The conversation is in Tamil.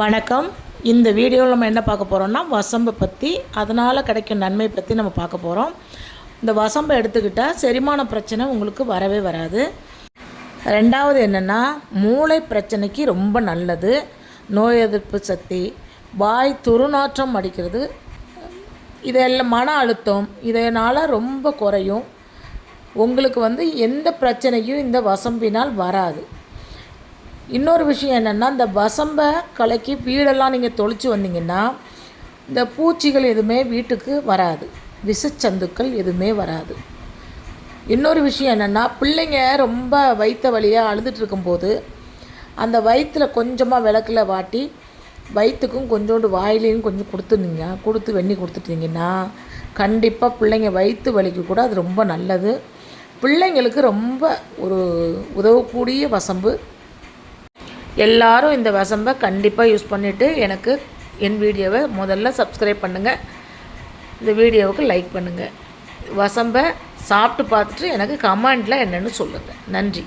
வணக்கம். இந்த வீடியோவில் நம்ம என்ன பார்க்க போகிறோம்னா வசம்பை பற்றி, அதனால் கிடைக்கும் நன்மை பற்றி நம்ம பார்க்க போகிறோம். இந்த வசம்பை எடுத்துக்கிட்டால் செரிமான பிரச்சனை உங்களுக்கு வரவே வராது. ரெண்டாவது என்னென்னா, மூளை பிரச்சனைக்கு ரொம்ப நல்லது. நோய் எதிர்ப்பு சக்தி, வாய் துர்நாற்றம் அடிக்கிறது, இதெல்லாம் மன அழுத்தம் இதனால் ரொம்ப குறையும். உங்களுக்கு எந்த பிரச்சனையும் இந்த வசம்பினால் வராது. இன்னொரு விஷயம் என்னென்னா, இந்த வசம்பை கலக்கி வீடெல்லாம் நீங்கள் தொளிச்சு வந்தீங்கன்னா இந்த பூச்சிகள் எதுவுமே வீட்டுக்கு வராது, விஷச்சந்துக்கள் எதுவுமே வராது. இன்னொரு விஷயம் என்னென்னா, பிள்ளைங்க ரொம்ப வயிற்று வலியாக அழுதுட்டுருக்கும்போது அந்த வயிற்றில் கொஞ்சமாக விளக்கில் வாட்டி வயிற்றுக்கும் கொஞ்சோண்டு வாயிலையும் கொஞ்சம் கொடுத்து வெந்நி கொடுத்துட்டிங்கன்னா கண்டிப்பாக பிள்ளைங்க வயிற்று வலிக்கு கூட அது ரொம்ப நல்லது. பிள்ளைங்களுக்கு ரொம்ப ஒரு உதவக்கூடிய வசம்பு. எல்லாரும் இந்த வசம்பை கண்டிப்பாக யூஸ் பண்ணிவிட்டு எனக்கு என் வீடியோவை முதல்ல சப்ஸ்கிரைப் பண்ணுங்கள், இந்த வீடியோவுக்கு லைக் பண்ணுங்கள். வசம்பை சாப்பிட்டு பார்த்துட்டு எனக்கு கமெண்டில் என்னென்னு சொல்லுங்கள். நன்றி.